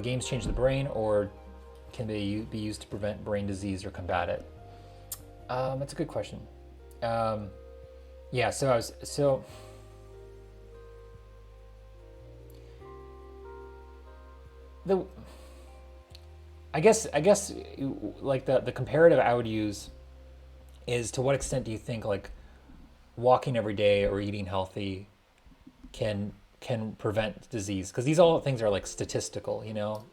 games change the brain, or can they be used to prevent brain disease or combat it? That's a good question. Um, yeah, so the I guess like the comparative I would use is, to what extent do you think like walking every day or eating healthy can prevent disease? Because these all things are like statistical, no,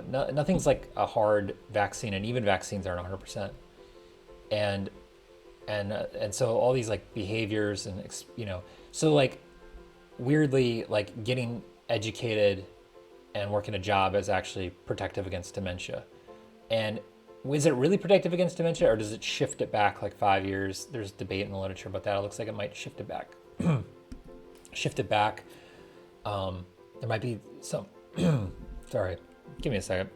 nothing's like a hard vaccine, and even vaccines aren't 100%. And and so all these like behaviors and so like weirdly, like getting educated and working a job is actually protective against dementia. And is it really protective against dementia, or does it shift it back like 5 years? There's debate in the literature about that. It looks like it might shift it back. Shift it back. There might be some. Sorry, give me a second.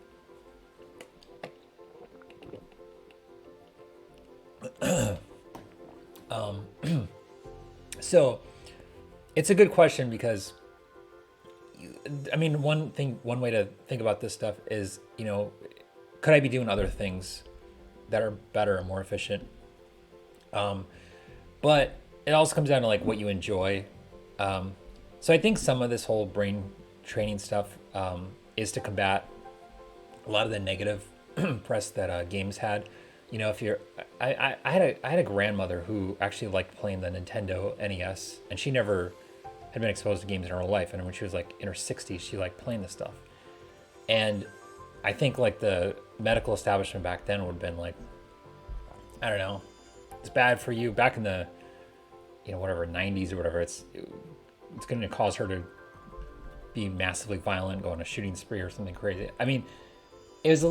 So it's a good question because, I mean, one way to think about this stuff is, could I be doing other things that are better and more efficient? But it also comes down to like what you enjoy. So I think some of this whole brain training stuff is to combat a lot of the negative press that games had. If you're, I had a grandmother who actually liked playing the Nintendo NES, and she never had been exposed to games in her whole life. And when she was like in her 60s, she liked playing this stuff. And I think like the medical establishment back then would have been like, I don't know, it's bad for you back in the, whatever 90s or whatever. It's going to cause her to be massively violent, go on a shooting spree or something crazy. I mean, it's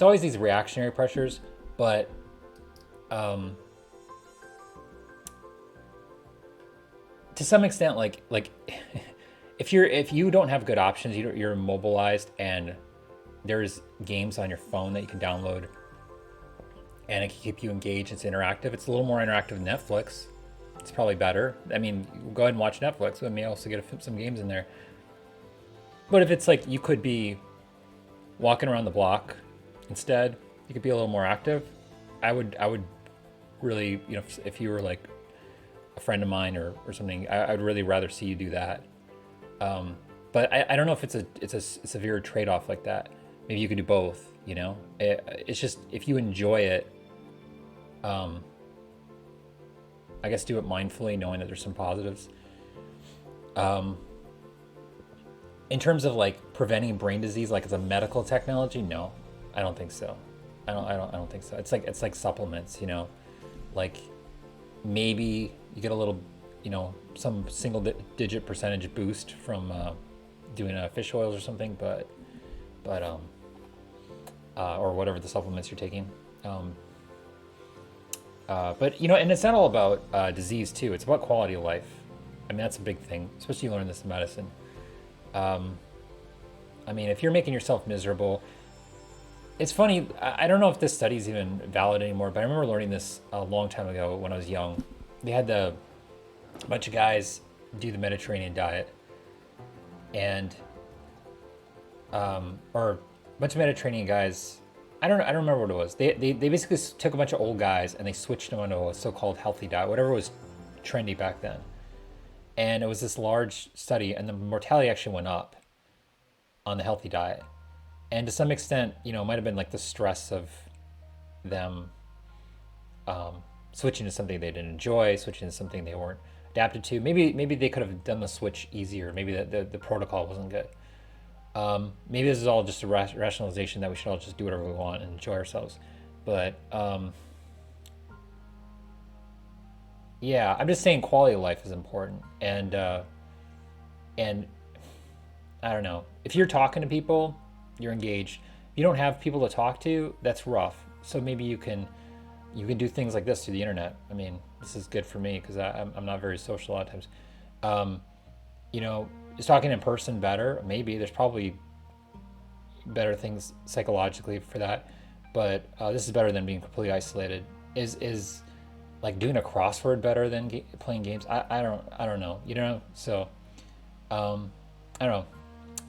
always these reactionary pressures, but to some extent, like if you don't have good options, you're immobilized, and there's games on your phone that you can download, and it can keep you engaged. It's interactive. It's a little more interactive than Netflix. It's probably better. I mean, go ahead and watch Netflix. We may also get some games in there. But if it's like you could be walking around the block instead, you could be a little more active. I would really, if you were like a friend of mine or something, I'd really rather see you do that. But I don't know if it's a severe trade off like that. Maybe you could do both. It's just if you enjoy it, I guess do it mindfully, knowing that there's some positives. In terms of like preventing brain disease, like as a medical technology, no, I don't think so. I don't think so. It's like supplements, like maybe you get a little, some single digit percentage boost from doing fish oils or something, but or whatever the supplements you're taking. But and it's not all about disease too. It's about quality of life. I mean, that's a big thing, especially you learn this in medicine. I mean, if you're making yourself miserable, it's funny. I don't know if this study is even valid anymore, but I remember learning this a long time ago when I was young. They had a bunch of guys do the Mediterranean diet, and or a bunch of Mediterranean guys. I don't remember what it was. They basically took a bunch of old guys and they switched them onto a so-called healthy diet, whatever was trendy back then. And it was this large study, and the mortality actually went up on the healthy diet. And to some extent, it might have been like the stress of them switching to something they didn't enjoy, switching to something they weren't adapted to. Maybe they could have done the switch easier. Maybe the protocol wasn't good. Maybe this is all just a rationalization that we should all just do whatever we want and enjoy ourselves. But yeah, I'm just saying quality of life is important. And I don't know. If you're talking to people, you're engaged. If you don't have people to talk to, that's rough. So maybe you can do things like this through the internet. I mean, this is good for me because I'm not very social a lot of times. Is talking in person better? Maybe there's probably better things psychologically for that, but this is better than being completely isolated. Is like doing a crossword better than playing games? I don't know. So I don't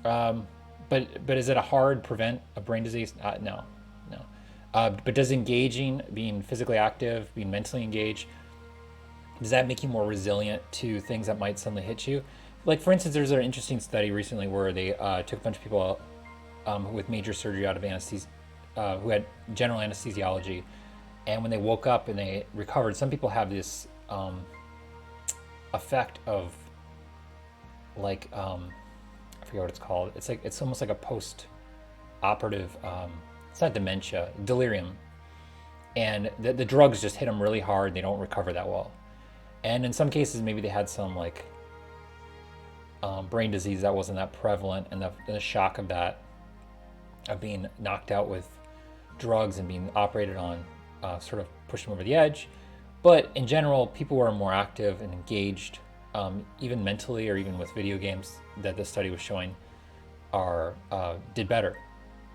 know. But is it a hard prevent a brain disease? No, no. But does engaging, being physically active, being mentally engaged, does that make you more resilient to things that might suddenly hit you? Like, for instance, there's an interesting study recently where they took a bunch of people with major surgery out of anesthesia, who had general anesthesiology, and when they woke up and they recovered, some people have this effect of like I forget what it's called. It's like it's almost like a post-operative. It's not dementia, delirium, and the drugs just hit them really hard. They don't recover that well, and in some cases, maybe they had some like brain disease that wasn't that prevalent, and the shock of that, of being knocked out with drugs and being operated on, sort of pushed them over the edge. But in general, people who are more active and engaged, even mentally or even with video games that the study was showing, are did better.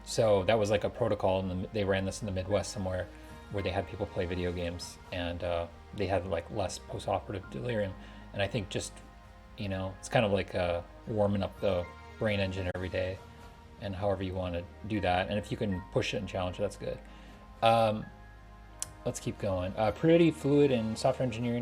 So that was like a protocol, and they ran this in the Midwest somewhere, where they had people play video games, and they had like less post-operative delirium. And I think just, it's kind of like warming up the brain engine every day, and however you want to do that. And if you can push it and challenge it, that's good. Let's keep going. Pretty fluid in software engineering